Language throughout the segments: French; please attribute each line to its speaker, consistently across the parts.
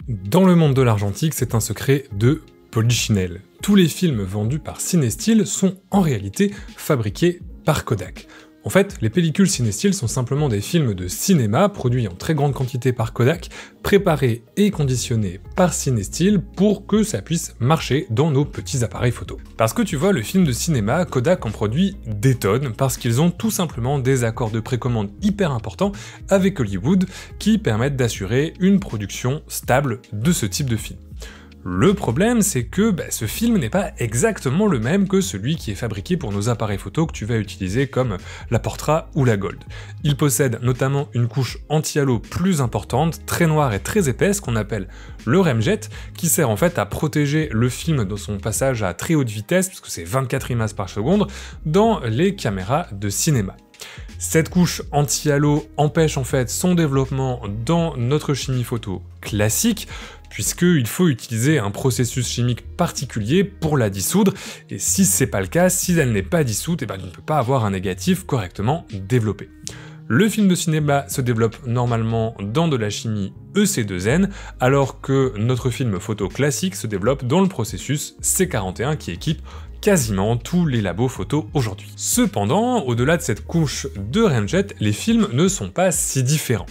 Speaker 1: Dans le monde de l'argentique, c'est un secret de polichinelle. Tous les films vendus par Cinestyle sont en réalité fabriqués par Kodak. En fait, les pellicules Cinestyle sont simplement des films de cinéma produits en très grande quantité par Kodak, préparés et conditionnés par Cinestyle pour que ça puisse marcher dans nos petits appareils photo. Parce que tu vois, le film de cinéma, Kodak en produit des tonnes parce qu'ils ont tout simplement des accords de précommande hyper importants avec Hollywood qui permettent d'assurer une production stable de ce type de film. Le problème, c'est que ce film n'est pas exactement le même que celui qui est fabriqué pour nos appareils photo que tu vas utiliser comme la Portra ou la Gold. Il possède notamment une couche anti-halo plus importante, très noire et très épaisse, qu'on appelle le remjet, qui sert en fait à protéger le film dans son passage à très haute vitesse, puisque c'est 24 images par seconde, dans les caméras de cinéma. Cette couche anti-halo empêche en fait son développement dans notre chimie photo classique, puisqu'il faut utiliser un processus chimique particulier pour la dissoudre, et si c'est pas le cas, si elle n'est pas dissoute, tu ne peux pas avoir un négatif correctement développé. Le film de cinéma se développe normalement dans de la chimie EC2N, alors que notre film photo classique se développe dans le processus C41 qui équipe quasiment tous les labos photo aujourd'hui. Cependant, au-delà de cette couche de remjet, les films ne sont pas si différents.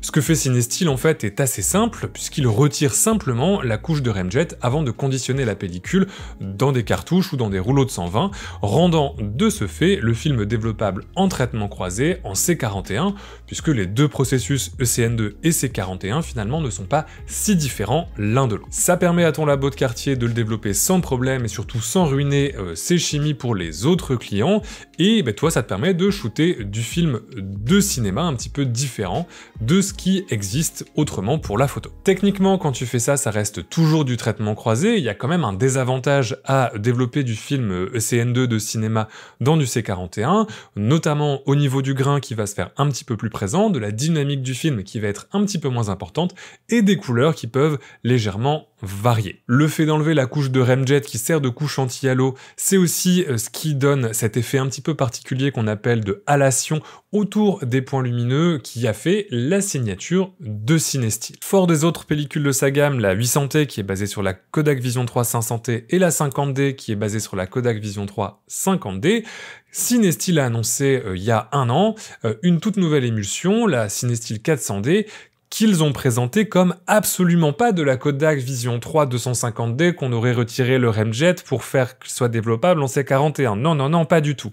Speaker 1: Ce que fait Cinestyle en fait est assez simple, puisqu'il retire simplement la couche de remjet avant de conditionner la pellicule dans des cartouches ou dans des rouleaux de 120, rendant de ce fait le film développable en traitement croisé en C41, puisque les deux processus ECN2 et C41 finalement ne sont pas si différents l'un de l'autre. Ça permet à ton labo de quartier de le développer sans problème et surtout sans ruiner ses chimies pour les autres clients, et toi ça te permet de shooter du film de cinéma un petit peu différent de ce qui existe autrement pour la photo. Techniquement, quand tu fais ça, ça reste toujours du traitement croisé, il y a quand même un désavantage à développer du film ECN2 de cinéma dans du C41, notamment au niveau du grain qui va se faire un petit peu plus présent, de la dynamique du film qui va être un petit peu moins importante, et des couleurs qui peuvent légèrement varier. Le fait d'enlever la couche de remjet qui sert de couche anti-halo, c'est aussi ce qui donne cet effet un petit peu particulier qu'on appelle de halation autour des points lumineux qui a fait la signature de Cinestyle. Fort des autres pellicules de sa gamme, la 800D qui est basée sur la Kodak Vision 3 500D et la 50D qui est basée sur la Kodak Vision 3 50D, Cinestyle a annoncé il y a un an une toute nouvelle émulsion, la Cinestyle 400D, qu'ils ont présenté comme absolument pas de la Kodak Vision 3 250D qu'on aurait retiré le remjet pour faire qu'il soit développable en C41. Non, non, non, pas du tout.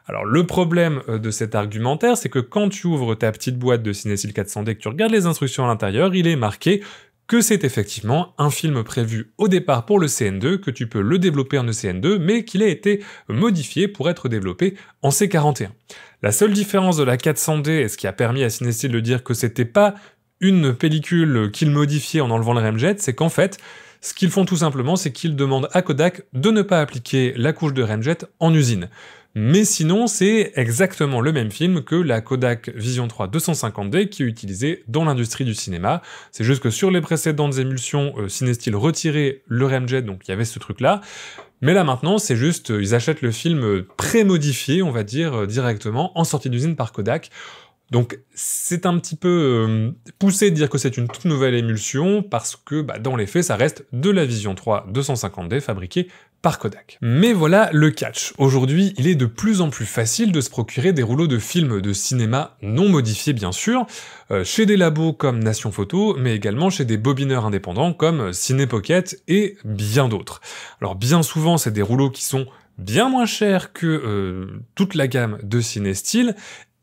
Speaker 1: Alors le problème de cet argumentaire, c'est que quand tu ouvres ta petite boîte de Cinestyle 400D et que tu regardes les instructions à l'intérieur, il est marqué que c'est effectivement un film prévu au départ pour le CN2, que tu peux le développer en ECN2, mais qu'il a été modifié pour être développé en C41. La seule différence de la 400D, et ce qui a permis à Cinestyle de dire que c'était pas une pellicule qu'ils modifiaient en enlevant le remjet, c'est qu'en fait, ce qu'ils font tout simplement, c'est qu'ils demandent à Kodak de ne pas appliquer la couche de remjet en usine. Mais sinon, c'est exactement le même film que la Kodak Vision 3 250D qui est utilisée dans l'industrie du cinéma. C'est juste que sur les précédentes émulsions, Cinestyle retirait le remjet, donc il y avait ce truc-là. Mais là maintenant, c'est juste, ils achètent le film pré-modifié, on va dire, directement, en sortie d'usine par Kodak. Donc c'est un petit peu poussé de dire que c'est une toute nouvelle émulsion, parce que dans les faits, ça reste de la Vision 3 250D fabriquée par Kodak. Mais voilà le catch. Aujourd'hui, il est de plus en plus facile de se procurer des rouleaux de films de cinéma non modifiés bien sûr, chez des labos comme Nation Photo, mais également chez des bobineurs indépendants comme Cinépocket et bien d'autres. Alors bien souvent, c'est des rouleaux qui sont bien moins chers que toute la gamme de Cinestyle,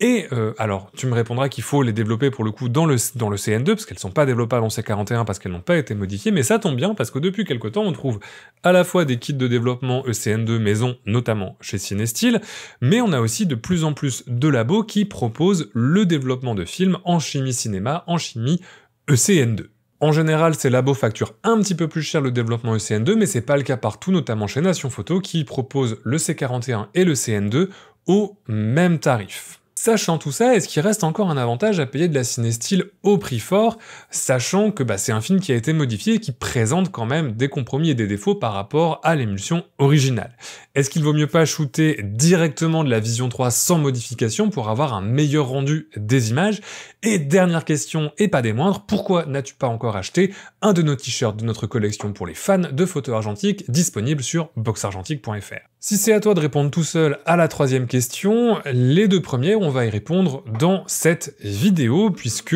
Speaker 1: et alors, tu me répondras qu'il faut les développer pour le coup dans le CN2, parce qu'elles sont pas développables en C41 parce qu'elles n'ont pas été modifiées, mais ça tombe bien parce que depuis quelque temps, on trouve à la fois des kits de développement ECN2 maison, notamment chez Cinestyle, mais on a aussi de plus en plus de labos qui proposent le développement de films en chimie cinéma, en chimie ECN2. En général, ces labos facturent un petit peu plus cher le développement ECN2, mais c'est pas le cas partout, notamment chez Nation Photo, qui propose le C41 et le CN2 au même tarif. Sachant tout ça, est-ce qu'il reste encore un avantage à payer de la ciné-style au prix fort, sachant que c'est un film qui a été modifié et qui présente quand même des compromis et des défauts par rapport à l'émulsion originale? Est-ce qu'il vaut mieux pas shooter directement de la Vision 3 sans modification pour avoir un meilleur rendu des images? Et dernière question, et pas des moindres, pourquoi n'as-tu pas encore acheté un de nos t-shirts de notre collection pour les fans de photos argentiques disponible sur boxargentique.fr? Si c'est à toi de répondre tout seul à la troisième question, les deux premières, on va y répondre dans cette vidéo, puisque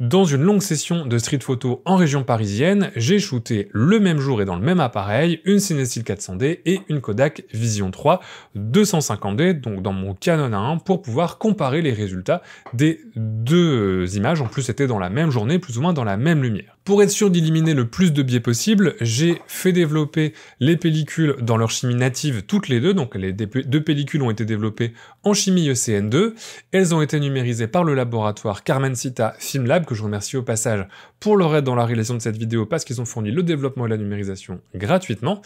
Speaker 1: dans une longue session de street photo en région parisienne, j'ai shooté le même jour et dans le même appareil une Cinestill 400D et une Kodak Vision 3 250D, donc dans mon Canon A1, pour pouvoir comparer les résultats des deux images. En plus, c'était dans la même journée, plus ou moins dans la même lumière. Pour être sûr d'éliminer le plus de biais possible, j'ai fait développer les pellicules dans leur chimie native toutes les deux, donc les deux pellicules ont été développées en chimie ECN2, elles ont été numérisées par le laboratoire Carmencita FilmLab, que je remercie au passage pour leur aide dans la réalisation de cette vidéo, parce qu'ils ont fourni le développement et la numérisation gratuitement.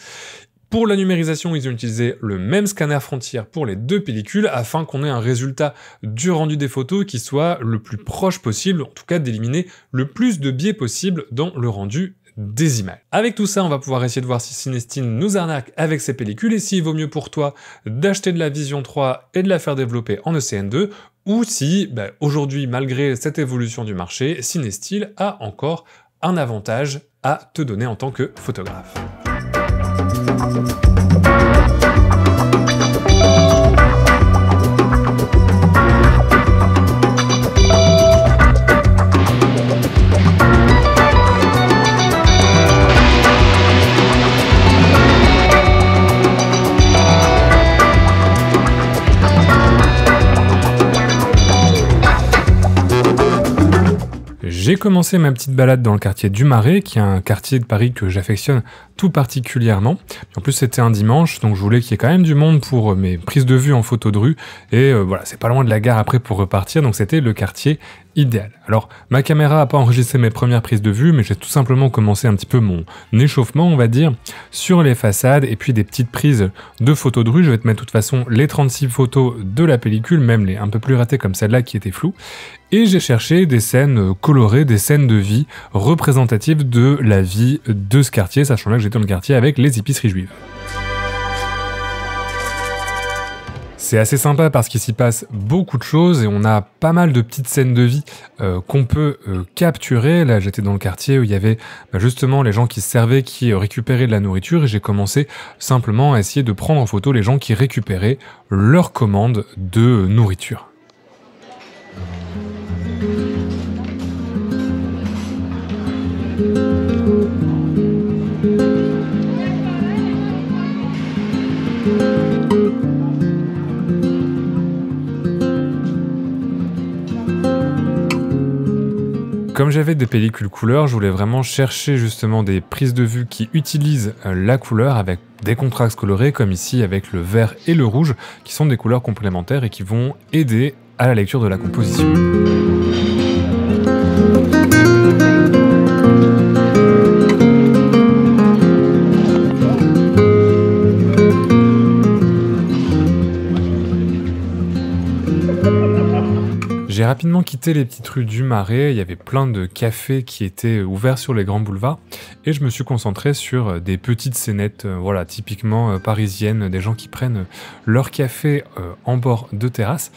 Speaker 1: Pour la numérisation, ils ont utilisé le même scanner Frontier pour les deux pellicules afin qu'on ait un résultat du rendu des photos qui soit le plus proche possible, en tout cas d'éliminer le plus de biais possible dans le rendu des images. Avec tout ça, on va pouvoir essayer de voir si Cinestill nous arnaque avec ses pellicules et s'il vaut mieux pour toi d'acheter de la Vision 3 et de la faire développer en ECN2, ou si, aujourd'hui, malgré cette évolution du marché, Cinestill a encore un avantage à te donner en tant que photographe. J'ai commencé ma petite balade dans le quartier du Marais, qui est un quartier de Paris que j'affectionne tout particulièrement. En plus, c'était un dimanche, donc je voulais qu'il y ait quand même du monde pour mes prises de vue en photo de rue. Et voilà, c'est pas loin de la gare après pour repartir, donc c'était le quartier idéal. Alors, ma caméra a pas enregistré mes premières prises de vue, mais j'ai tout simplement commencé un petit peu mon échauffement, on va dire, sur les façades et puis des petites prises de photos de rue. Je vais te mettre de toute façon les 36 photos de la pellicule, même les un peu plus ratées comme celle-là qui était floue. Et j'ai cherché des scènes colorées, des scènes de vie représentatives de la vie de ce quartier, sachant là que j'étais dans le quartier avec les épiceries juives. C'est assez sympa parce qu'il s'y passe beaucoup de choses et on a pas mal de petites scènes de vie qu'on peut capturer. Là, j'étais dans le quartier où il y avait justement les gens qui se servaient, qui récupéraient de la nourriture, et j'ai commencé simplement à essayer de prendre en photo les gens qui récupéraient leurs commandes de nourriture. Comme j'avais des pellicules couleurs, je voulais vraiment chercher justement des prises de vue qui utilisent la couleur avec des contrastes colorés, comme ici avec le vert et le rouge, qui sont des couleurs complémentaires et qui vont aider à la lecture de la composition. J'ai rapidement quitté les petites rues du Marais, il y avait plein de cafés qui étaient ouverts sur les grands boulevards, et je me suis concentré sur des petites scénettes, voilà, typiquement parisiennes, des gens qui prennent leur café en bord de terrasse.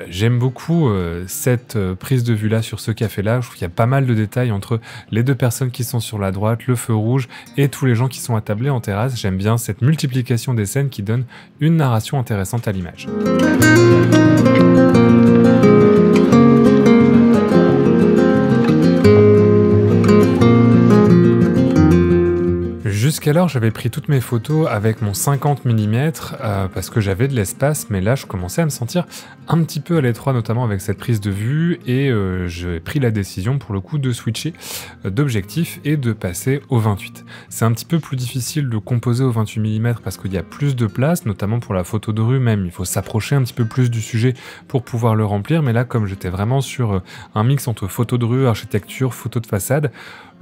Speaker 1: J'aime beaucoup cette prise de vue-là sur ce café-là, je trouve qu'il y a pas mal de détails entre les deux personnes qui sont sur la droite, le feu rouge, et tous les gens qui sont attablés en terrasse. J'aime bien cette multiplication des scènes qui donne une narration intéressante à l'image. Jusqu'alors, j'avais pris toutes mes photos avec mon 50 mm parce que j'avais de l'espace, mais là, je commençais à me sentir un petit peu à l'étroit, notamment avec cette prise de vue, et j'ai pris la décision, pour le coup, de switcher d'objectif et de passer au 28. C'est un petit peu plus difficile de composer au 28 mm parce qu'il y a plus de place, notamment pour la photo de rue même, il faut s'approcher un petit peu plus du sujet pour pouvoir le remplir, mais là, comme j'étais vraiment sur un mix entre photo de rue, architecture, photo de façade,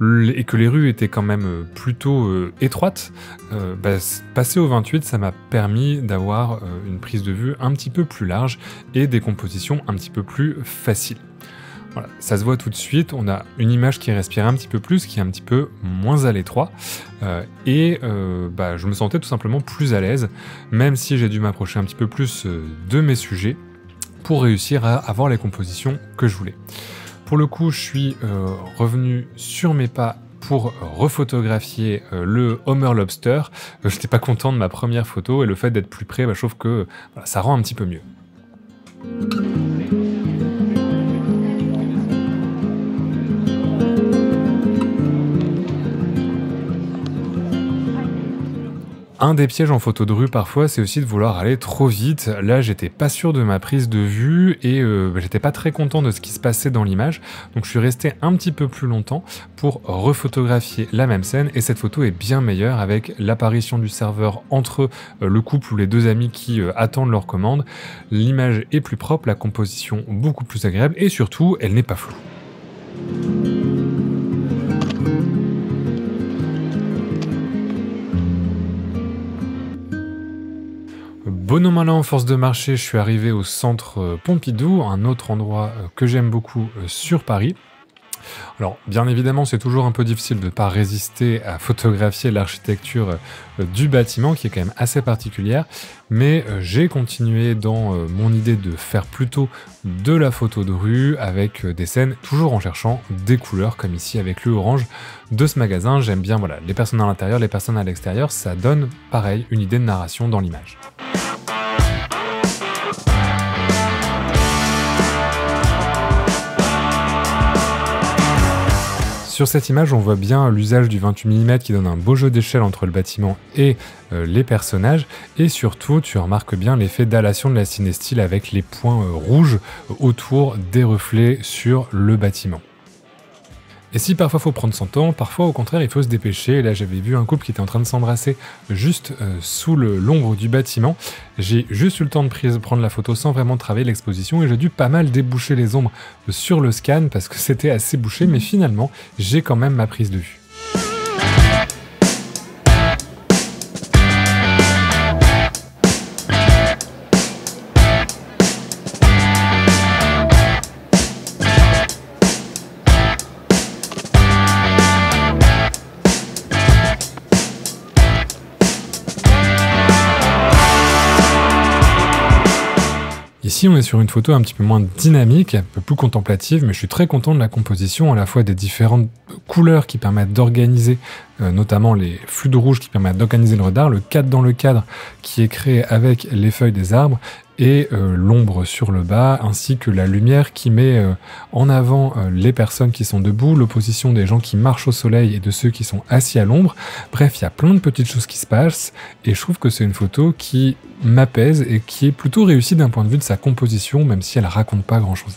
Speaker 1: et que les rues étaient quand même plutôt étroite, passer au 28, ça m'a permis d'avoir une prise de vue un petit peu plus large et des compositions un petit peu plus faciles. Voilà, ça se voit tout de suite, on a une image qui respire un petit peu plus, qui est un petit peu moins à l'étroit, je me sentais tout simplement plus à l'aise, même si j'ai dû m'approcher un petit peu plus de mes sujets pour réussir à avoir les compositions que je voulais. Pour le coup, je suis revenu sur mes pas pour refotographier le Homer Lobster. J'étais pas content de ma première photo et le fait d'être plus près, je trouve que ça rend un petit peu mieux. Un des pièges en photo de rue parfois, c'est aussi de vouloir aller trop vite. Là, j'étais pas sûr de ma prise de vue et j'étais pas très content de ce qui se passait dans l'image. Donc je suis resté un petit peu plus longtemps pour refotographier la même scène et cette photo est bien meilleure avec l'apparition du serveur entre le couple ou les deux amis qui attendent leur commande. L'image est plus propre, la composition beaucoup plus agréable et surtout, elle n'est pas floue. Bon an mal an, force de marché, je suis arrivé au centre Pompidou, un autre endroit que j'aime beaucoup sur Paris. Alors, bien évidemment, c'est toujours un peu difficile de ne pas résister à photographier l'architecture du bâtiment, qui est quand même assez particulière, mais j'ai continué dans mon idée de faire plutôt de la photo de rue, avec des scènes, toujours en cherchant des couleurs, comme ici avec le orange de ce magasin. J'aime bien les personnes à l'intérieur, les personnes à l'extérieur, ça donne, pareil, une idée de narration dans l'image. Sur cette image, on voit bien l'usage du 28 mm qui donne un beau jeu d'échelle entre le bâtiment et les personnages. Et surtout, tu remarques bien l'effet d'halation de la cinestyle avec les points rouges autour des reflets sur le bâtiment. Et si parfois il faut prendre son temps, parfois au contraire il faut se dépêcher. Et là j'avais vu un couple qui était en train de s'embrasser juste sous l'ombre du bâtiment. J'ai juste eu le temps de prendre la photo sans vraiment travailler l'exposition et j'ai dû pas mal déboucher les ombres sur le scan parce que c'était assez bouché, mais finalement j'ai quand même ma prise de vue. Ici, on est sur une photo un petit peu moins dynamique, un peu plus contemplative, mais je suis très content de la composition, à la fois des différentes couleurs qui permettent d'organiser, notamment les flux de rouge qui permettent d'organiser le radar, le cadre dans le cadre qui est créé avec les feuilles des arbres, et l'ombre sur le bas, ainsi que la lumière qui met en avant les personnes qui sont debout, l'opposition des gens qui marchent au soleil et de ceux qui sont assis à l'ombre. Bref, il y a plein de petites choses qui se passent, et je trouve que c'est une photo qui m'apaise et qui est plutôt réussie d'un point de vue de sa composition, même si elle raconte pas grand-chose.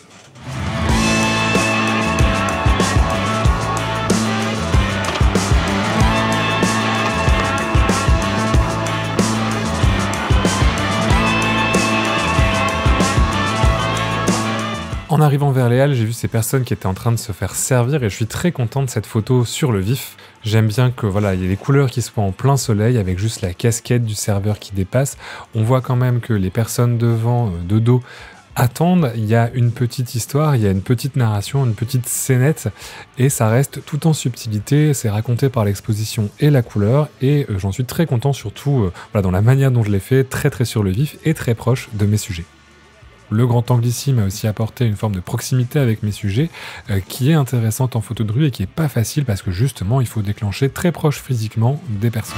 Speaker 1: En arrivant vers les Halles, j'ai vu ces personnes qui étaient en train de se faire servir et je suis très content de cette photo sur le vif. J'aime bien que il y ait des couleurs qui soient en plein soleil avec juste la casquette du serveur qui dépasse. On voit quand même que les personnes devant, de dos, attendent. Il y a une petite histoire, il y a une petite narration, une petite scénette et ça reste tout en subtilité. C'est raconté par l'exposition et la couleur et j'en suis très content surtout dans la manière dont je l'ai fait, très sur le vif et très proche de mes sujets. Le grand angle ici m'a aussi apporté une forme de proximité avec mes sujets qui est intéressante en photo de rue et qui est pas facile parce que justement il faut déclencher très proche physiquement des personnes.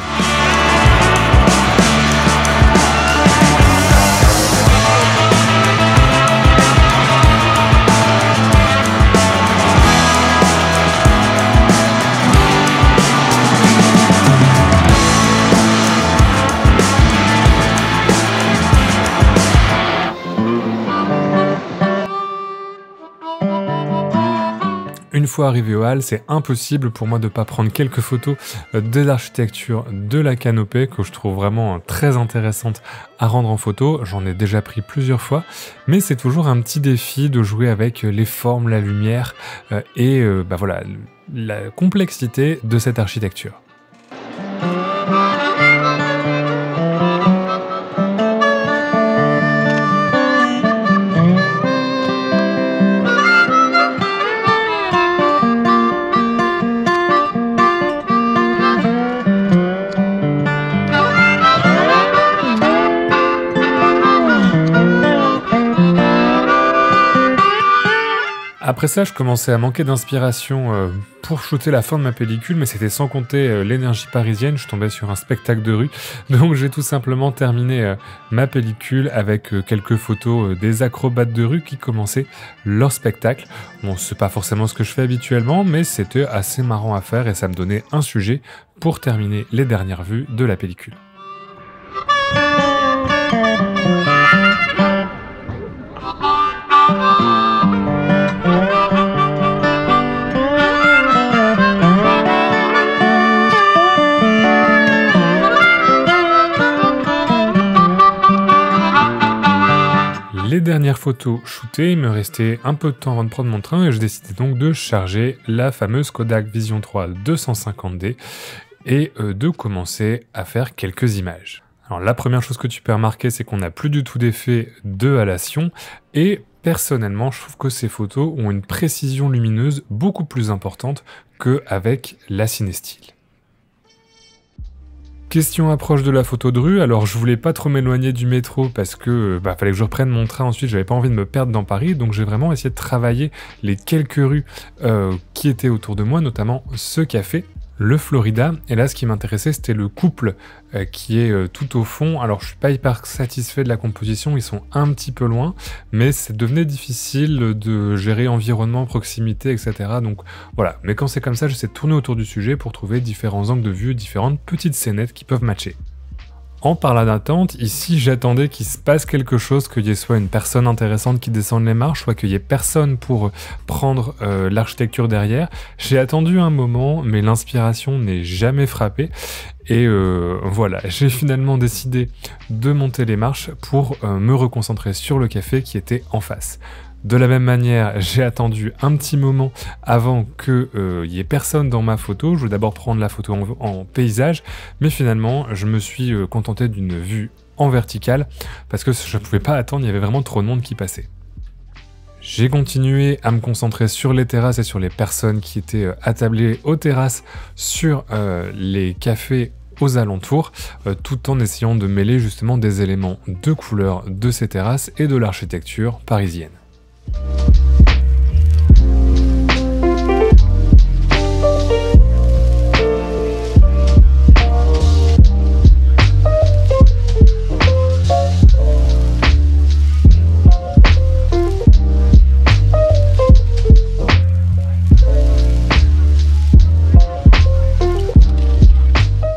Speaker 1: Une fois arrivé aux Halles, c'est impossible pour moi de ne pas prendre quelques photos de l'architecture de la canopée que je trouve vraiment très intéressante à rendre en photo. J'en ai déjà pris plusieurs fois, mais c'est toujours un petit défi de jouer avec les formes, la lumière et la complexité de cette architecture. Après ça, je commençais à manquer d'inspiration pour shooter la fin de ma pellicule, mais c'était sans compter l'énergie parisienne, je tombais sur un spectacle de rue, donc j'ai tout simplement terminé ma pellicule avec quelques photos des acrobates de rue qui commençaient leur spectacle. Bon, c'est pas forcément ce que je fais habituellement, mais c'était assez marrant à faire et ça me donnait un sujet pour terminer les dernières vues de la pellicule. Les dernières photos shootées, il me restait un peu de temps avant de prendre mon train et je décidais donc de charger la fameuse Kodak Vision 3 250D et de commencer à faire quelques images. Alors la première chose que tu peux remarquer, c'est qu'on n'a plus du tout d'effet de halation et personnellement, je trouve que ces photos ont une précision lumineuse beaucoup plus importante qu'avec la Cinestill. Question approche de la photo de rue, alors je voulais pas trop m'éloigner du métro parce que fallait que je reprenne mon train ensuite, j'avais pas envie de me perdre dans Paris, donc j'ai vraiment essayé de travailler les quelques rues qui étaient autour de moi, notamment ce café, le Florida, et là ce qui m'intéressait c'était le couple qui est tout au fond. Alors je suis pas hyper satisfait de la composition, ils sont un petit peu loin, mais ça devenait difficile de gérer environnement, proximité, etc. Donc voilà, mais quand c'est comme ça, j'essaie de tourner autour du sujet pour trouver différents angles de vue, différentes petites scénettes qui peuvent matcher. En parlant d'attente, ici j'attendais qu'il se passe quelque chose, qu'il y ait soit une personne intéressante qui descende les marches, soit qu'il y ait personne pour prendre l'architecture derrière. J'ai attendu un moment, mais l'inspiration n'est jamais frappée. Et voilà, j'ai finalement décidé de monter les marches pour me reconcentrer sur le café qui était en face. De la même manière, j'ai attendu un petit moment avant qu'il y ait personne dans ma photo. Je voulais d'abord prendre la photo en paysage, mais finalement, je me suis contenté d'une vue en verticale parce que je ne pouvais pas attendre, il y avait vraiment trop de monde qui passait. J'ai continué à me concentrer sur les terrasses et sur les personnes qui étaient attablées aux terrasses sur les cafés aux alentours, tout en essayant de mêler justement des éléments de couleur de ces terrasses et de l'architecture parisienne.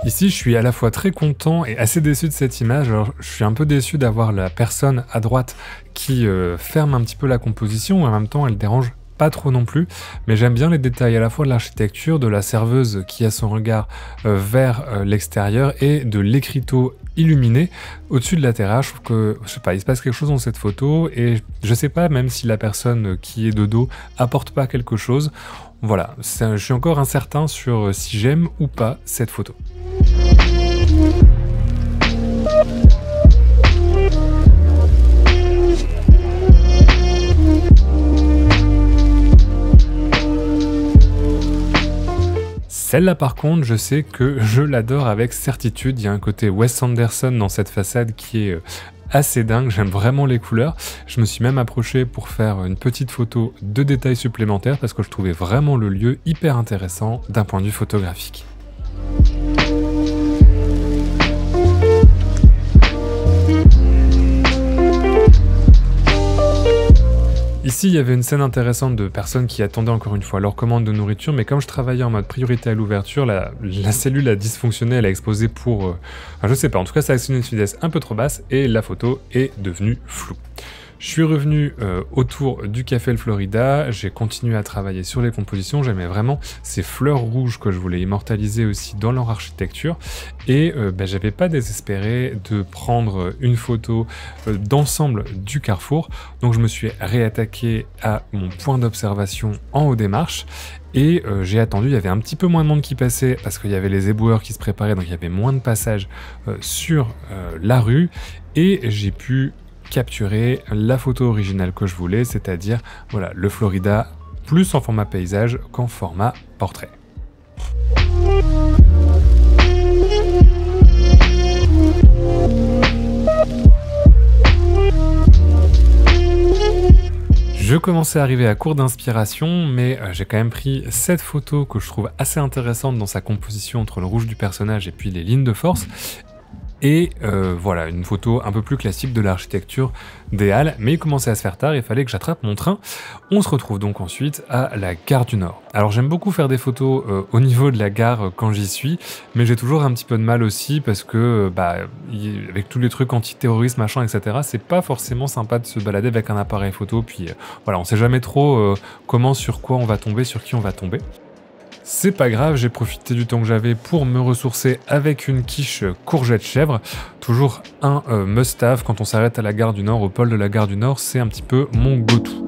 Speaker 1: Ici, je suis à la fois très content et assez déçu de cette image. Alors, je suis un peu déçu d'avoir la personne à droite qui ferme un petit peu la composition, et en même temps, elle dérange pas trop non plus. Mais j'aime bien les détails à la fois de l'architecture, de la serveuse qui a son regard vers l'extérieur et de l'écriteau illuminé au-dessus de la terrasse. Je trouve que, je sais pas, il se passe quelque chose dans cette photo et je sais pas même si la personne qui est de dos apporte pas quelque chose. Voilà, je suis encore incertain sur si j'aime ou pas cette photo. Celle-là par contre, je sais que je l'adore avec certitude. Il y a un côté Wes Anderson dans cette façade qui est assez dingue, j'aime vraiment les couleurs. Je me suis même approché pour faire une petite photo de détails supplémentaires parce que je trouvais vraiment le lieu hyper intéressant d'un point de vue photographique. Ici, il y avait une scène intéressante de personnes qui attendaient encore une fois leur commande de nourriture, mais comme je travaillais en mode priorité à l'ouverture, la cellule a dysfonctionné, elle a explosé pour... je sais pas, en tout cas ça a actionné une vitesse un peu trop basse et la photo est devenue floue. Je suis revenu autour du café Le Florida, j'ai continué à travailler sur les compositions, j'aimais vraiment ces fleurs rouges que je voulais immortaliser aussi dans leur architecture et j'avais pas désespéré de prendre une photo d'ensemble du carrefour, donc je me suis réattaqué à mon point d'observation en haut des marches et j'ai attendu, il y avait un petit peu moins de monde qui passait parce qu'il y avait les éboueurs qui se préparaient, donc il y avait moins de passages sur la rue et j'ai pu capturer la photo originale que je voulais, c'est-à-dire voilà, le Florida plus en format paysage qu'en format portrait. Je commençais à arriver à court d'inspiration, mais j'ai quand même pris cette photo que je trouve assez intéressante dans sa composition entre le rouge du personnage et puis les lignes de force. Et voilà, une photo un peu plus classique de l'architecture des Halles, mais il commençait à se faire tard, il fallait que j'attrape mon train. On se retrouve donc ensuite à la gare du Nord. Alors j'aime beaucoup faire des photos au niveau de la gare quand j'y suis, mais j'ai toujours un petit peu de mal aussi parce que avec tous les trucs anti-terrorisme, machin, etc., c'est pas forcément sympa de se balader avec un appareil photo, puis voilà, on sait jamais trop comment, sur quoi on va tomber, sur qui on va tomber. C'est pas grave, j'ai profité du temps que j'avais pour me ressourcer avec une quiche courgette chèvre. Toujours un must-have quand on s'arrête à la gare du Nord, au pôle de la gare du Nord, c'est un petit peu mon go-to.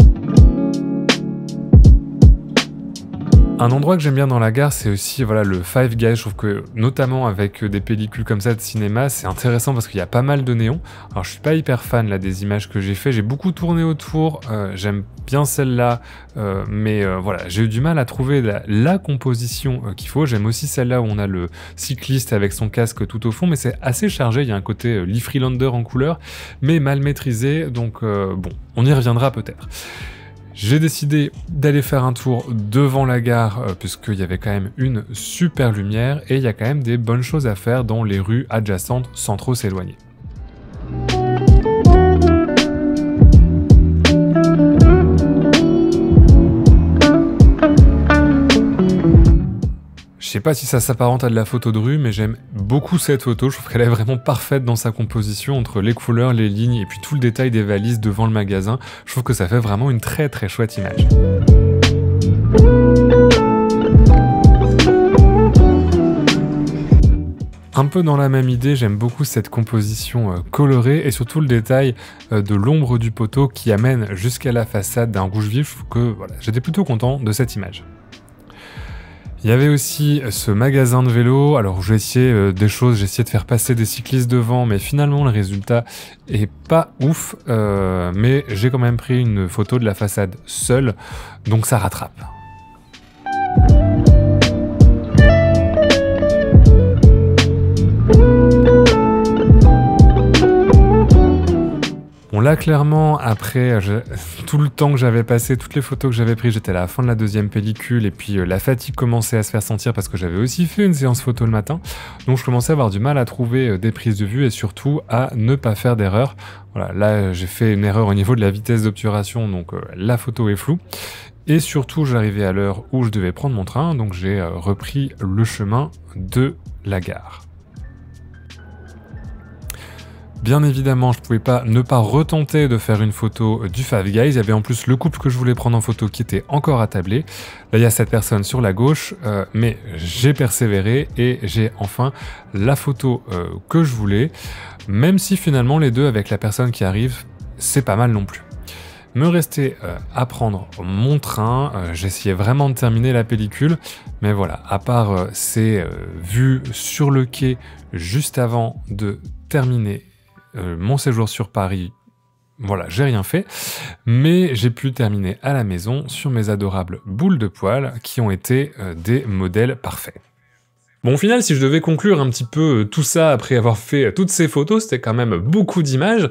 Speaker 1: Un endroit que j'aime bien dans la gare, c'est aussi voilà, le Five Guys. Je trouve que, notamment avec des pellicules comme ça de cinéma, c'est intéressant parce qu'il y a pas mal de néons. Alors, je suis pas hyper fan là, des images que j'ai fait. J'ai beaucoup tourné autour. J'aime bien celle-là, mais voilà, j'ai eu du mal à trouver la composition qu'il faut. J'aime aussi celle-là où on a le cycliste avec son casque tout au fond, mais c'est assez chargé. Il y a un côté Lee Freelander en couleur, mais mal maîtrisé. Donc, bon, on y reviendra peut-être. J'ai décidé d'aller faire un tour devant la gare puisqu'il y avait quand même une super lumière et il y a quand même des bonnes choses à faire dans les rues adjacentes sans trop s'éloigner. Je sais pas si ça s'apparente à de la photo de rue, mais j'aime beaucoup cette photo. Je trouve qu'elle est vraiment parfaite dans sa composition entre les couleurs, les lignes et puis tout le détail des valises devant le magasin. Je trouve que ça fait vraiment une très très chouette image. Un peu dans la même idée, j'aime beaucoup cette composition colorée et surtout le détail de l'ombre du poteau qui amène jusqu'à la façade d'un rouge vif. Je trouve que voilà, j'étais plutôt content de cette image. Il y avait aussi ce magasin de vélo, alors j'ai essayé des choses, j'ai essayé de faire passer des cyclistes devant, mais finalement le résultat est pas ouf, mais j'ai quand même pris une photo de la façade seule, donc ça rattrape. Bon là clairement après tout le temps que j'avais passé, toutes les photos que j'avais prises, j'étais à la fin de la deuxième pellicule et puis la fatigue commençait à se faire sentir parce que j'avais aussi fait une séance photo le matin, donc je commençais à avoir du mal à trouver des prises de vue et surtout à ne pas faire d'erreur. Voilà, là j'ai fait une erreur au niveau de la vitesse d'obturation, donc la photo est floue. Et surtout j'arrivais à l'heure où je devais prendre mon train, donc j'ai repris le chemin de la gare. Bien évidemment, je pouvais pas ne pas retenter de faire une photo du Five Guys. Il y avait en plus le couple que je voulais prendre en photo qui était encore attablé. Là, il y a cette personne sur la gauche, mais j'ai persévéré et j'ai enfin la photo que je voulais. Même si finalement les deux avec la personne qui arrive, c'est pas mal non plus. Me restait à prendre mon train, j'essayais vraiment de terminer la pellicule, mais voilà, à part ces vues sur le quai juste avant de terminer mon séjour sur Paris, voilà, j'ai rien fait, mais j'ai pu terminer à la maison sur mes adorables boules de poils qui ont été des modèles parfaits. Bon, au final, si je devais conclure un petit peu tout ça après avoir fait toutes ces photos, c'était quand même beaucoup d'images,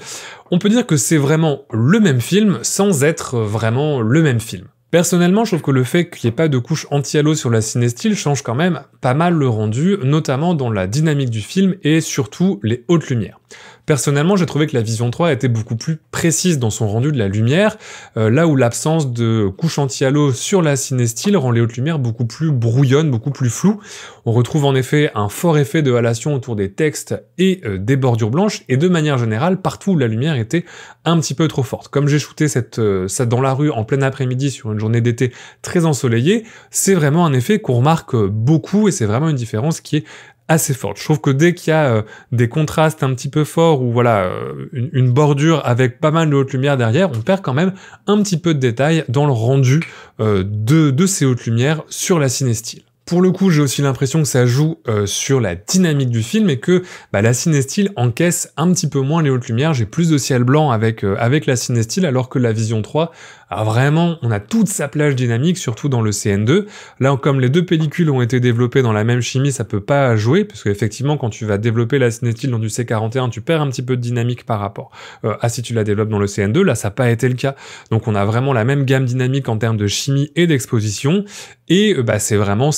Speaker 1: on peut dire que c'est vraiment le même film sans être vraiment le même film. Personnellement, je trouve que le fait qu'il n'y ait pas de couche anti-halo sur la CineStill change quand même pas mal le rendu, notamment dans la dynamique du film et surtout les hautes lumières. Personnellement, j'ai trouvé que la Vision 3 était beaucoup plus précise dans son rendu de la lumière, là où l'absence de couche anti-halo sur la CineStill rend les hautes lumières beaucoup plus brouillonnes, beaucoup plus floues. On retrouve en effet un fort effet de halation autour des textes et des bordures blanches, et de manière générale, partout où la lumière était un petit peu trop forte. Comme j'ai shooté ça dans la rue en plein après-midi sur une journée d'été très ensoleillée, c'est vraiment un effet qu'on remarque beaucoup, et c'est vraiment une différence qui est assez forte. Je trouve que dès qu'il y a des contrastes un petit peu forts ou voilà une bordure avec pas mal de haute lumière derrière, on perd quand même un petit peu de détails dans le rendu de ces hautes lumières sur la CineStill. Pour le coup, j'ai aussi l'impression que ça joue sur la dynamique du film et que la CineStill encaisse un petit peu moins les hautes lumières. J'ai plus de ciel blanc avec la CineStill alors que la Vision 3 Alors vraiment, on a toute sa plage dynamique, surtout dans le CN2. Là, comme les deux pellicules ont été développées dans la même chimie, ça peut pas jouer, parce qu'effectivement, quand tu vas développer la cinestyle dans du C41, tu perds un petit peu de dynamique par rapport à si tu la développes dans le CN2. Là, ça n'a pas été le cas. Donc on a vraiment la même gamme dynamique en termes de chimie et d'exposition, et c'est vraiment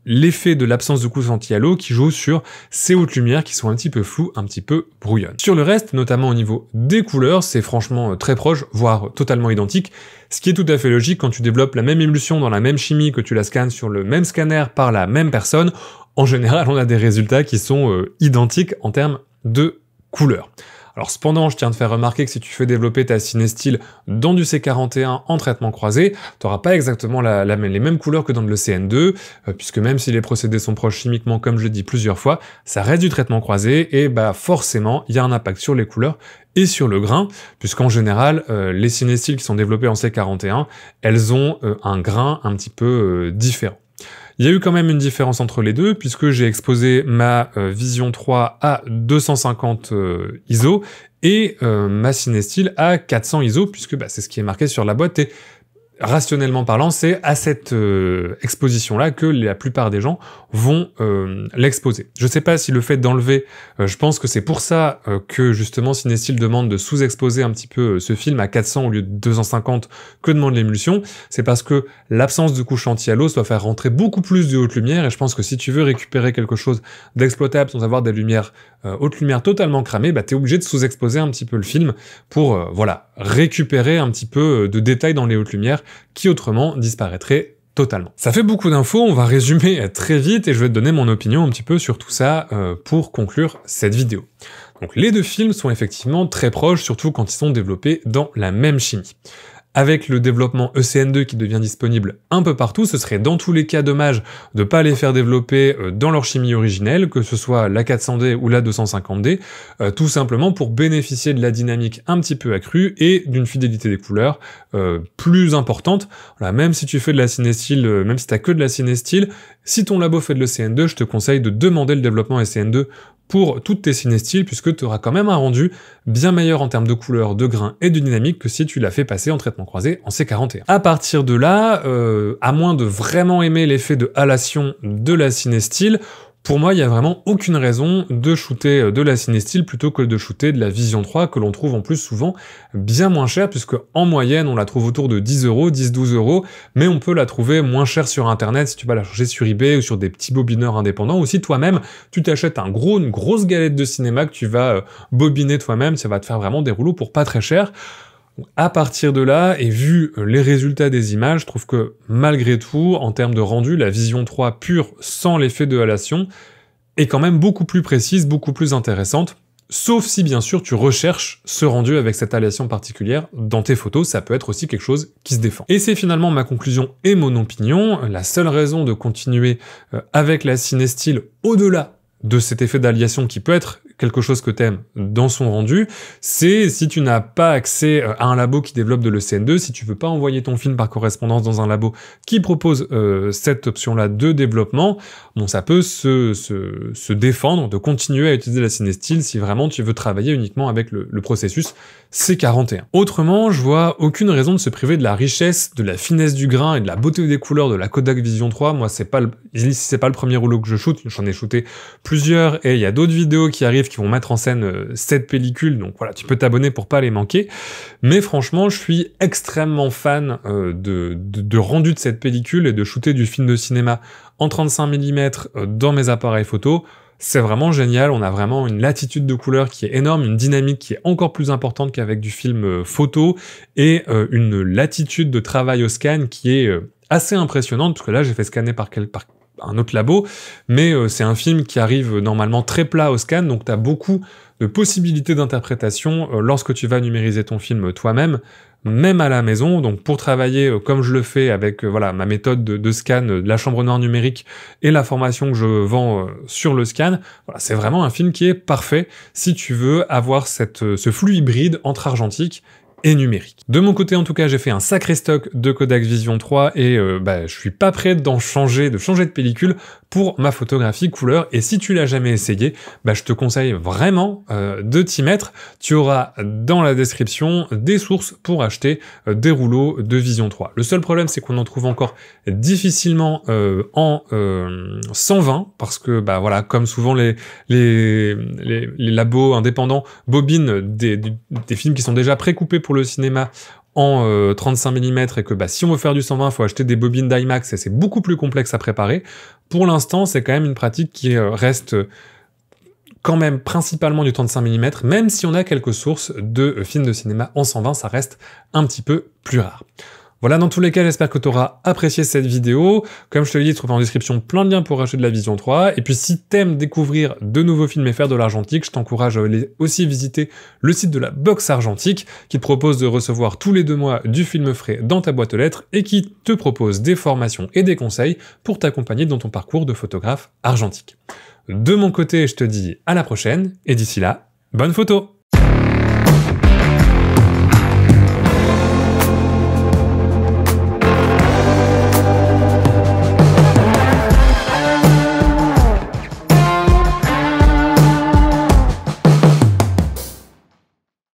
Speaker 1: l'effet de l'absence de couche anti-halo qui joue sur ces hautes lumières qui sont un petit peu floues, un petit peu brouillonnes. Sur le reste, notamment au niveau des couleurs, c'est franchement très proche, voire totalement identique, ce qui est tout à fait logique quand tu développes la même émulsion dans la même chimie, que tu la scannes sur le même scanner par la même personne. En général, on a des résultats qui sont identiques en termes de couleurs. Alors cependant, je tiens à te faire remarquer que si tu fais développer ta cinestyle dans du C41 en traitement croisé, tu n'auras pas exactement les mêmes couleurs que dans le CN2, puisque même si les procédés sont proches chimiquement, comme je l'ai dit plusieurs fois, ça reste du traitement croisé, et forcément, il y a un impact sur les couleurs et sur le grain, puisqu'en général, les cinestyles qui sont développés en C41, elles ont un grain un petit peu différent. Il y a eu quand même une différence entre les deux, puisque j'ai exposé ma Vision 3 à 250 ISO et ma cinestyle à 400 ISO, puisque c'est ce qui est marqué sur la boîte, et rationnellement parlant, c'est à cette exposition-là que la plupart des gens vont l'exposer. Je sais pas si le fait d'enlever, je pense que c'est pour ça que justement Cinestyle demande de sous-exposer un petit peu ce film à 400 au lieu de 250 que demande l'émulsion, c'est parce que l'absence de couche anti-halo doit faire rentrer beaucoup plus de haute lumière, et je pense que si tu veux récupérer quelque chose d'exploitable sans avoir des lumières haute lumière totalement cramées, t'es obligé de sous-exposer un petit peu le film pour récupérer un petit peu de détails dans les hautes lumières qui autrement disparaîtraient totalement. Ça fait beaucoup d'infos, on va résumer très vite et je vais te donner mon opinion un petit peu sur tout ça pour conclure cette vidéo. Donc les deux films sont effectivement très proches, surtout quand ils sont développés dans la même chimie. Avec le développement ECN2 qui devient disponible un peu partout, ce serait dans tous les cas dommage de ne pas les faire développer dans leur chimie originelle, que ce soit la 400D ou la 250D, tout simplement pour bénéficier de la dynamique un petit peu accrue et d'une fidélité des couleurs plus importante. Voilà, même si tu fais de la cinestyle, même si tu n'as que de la cinestyle, si ton labo fait de l'ECN2, je te conseille de demander le développement ECN2 pour toutes tes cinestyles, puisque tu auras quand même un rendu bien meilleur en termes de couleur, de grain et de dynamique que si tu l'as fait passer en traitement croisé en C41. À partir de là, à moins de vraiment aimer l'effet de halation de la cinestyle, pour moi, il n'y a vraiment aucune raison de shooter de la cinestyle plutôt que de shooter de la Vision 3, que l'on trouve en plus souvent bien moins cher, puisque en moyenne, on la trouve autour de 10 €, 10-12 €, mais on peut la trouver moins chère sur Internet si tu vas la chercher sur eBay ou sur des petits bobineurs indépendants, ou si toi-même, tu t'achètes une grosse galette de cinéma que tu vas bobiner toi-même, ça va te faire vraiment des rouleaux pour pas très cher. À partir de là, et vu les résultats des images, je trouve que malgré tout, en termes de rendu, la Vision 3 pure, sans l'effet de halation, est quand même beaucoup plus précise, beaucoup plus intéressante, sauf si bien sûr tu recherches ce rendu avec cette halation particulière dans tes photos, ça peut être aussi quelque chose qui se défend. Et c'est finalement ma conclusion et mon opinion, la seule raison de continuer avec la cinestyle au-delà de cet effet d'halation qui peut être quelque chose que t'aimes dans son rendu, c'est si tu n'as pas accès à un labo qui développe de l'ECN2, si tu veux pas envoyer ton film par correspondance dans un labo qui propose cette option-là de développement, bon, ça peut se défendre de continuer à utiliser la cinestyle si vraiment tu veux travailler uniquement avec le processus C41. Autrement, je vois aucune raison de se priver de la richesse, de la finesse du grain et de la beauté des couleurs de la Kodak Vision 3. Moi, c'est pas le premier rouleau que je shoot, j'en ai shooté plusieurs et il y a d'autres vidéos qui arrivent qui vont mettre en scène cette pellicule, donc voilà, tu peux t'abonner pour pas les manquer. Mais franchement, je suis extrêmement fan de rendu de cette pellicule et de shooter du film de cinéma en 35 mm dans mes appareils photo. C'est vraiment génial, on a vraiment une latitude de couleur qui est énorme, une dynamique qui est encore plus importante qu'avec du film photo, et une latitude de travail au scan qui est assez impressionnante, parce que là j'ai fait scanner par un autre labo, mais c'est un film qui arrive normalement très plat au scan, donc tu as beaucoup de possibilités d'interprétation lorsque tu vas numériser ton film toi-même, même à la maison. Donc pour travailler comme je le fais avec voilà ma méthode de scan de la chambre noire numérique et la formation que je vends sur le scan, voilà, c'est vraiment un film qui est parfait si tu veux avoir ce flux hybride entre argentique et numérique. De mon côté en tout cas, j'ai fait un sacré stock de Kodak Vision 3 et je suis pas prêt de changer de pellicule pour ma photographie couleur, et si tu l'as jamais essayé, je te conseille vraiment de t'y mettre. Tu auras dans la description des sources pour acheter des rouleaux de Vision 3. Le seul problème, c'est qu'on en trouve encore difficilement en 120, parce que voilà, comme souvent les labos indépendants bobinent des films qui sont déjà précoupés pour le cinéma en 35 mm, et que si on veut faire du 120, il faut acheter des bobines d'IMAX et c'est beaucoup plus complexe à préparer. Pour l'instant, c'est quand même une pratique qui reste quand même principalement du 35 mm, même si on a quelques sources de films de cinéma en 120, ça reste un petit peu plus rare. Voilà, dans tous les cas, j'espère que tu auras apprécié cette vidéo. Comme je te l'ai dit, tu trouves en description plein de liens pour acheter de la Vision 3. Et puis, si t'aimes découvrir de nouveaux films et faire de l'argentique, je t'encourage à aller aussi visiter le site de la Box Argentique, qui te propose de recevoir tous les 2 mois du film frais dans ta boîte aux lettres et qui te propose des formations et des conseils pour t'accompagner dans ton parcours de photographe argentique. De mon côté, je te dis à la prochaine, et d'ici là, bonne photo!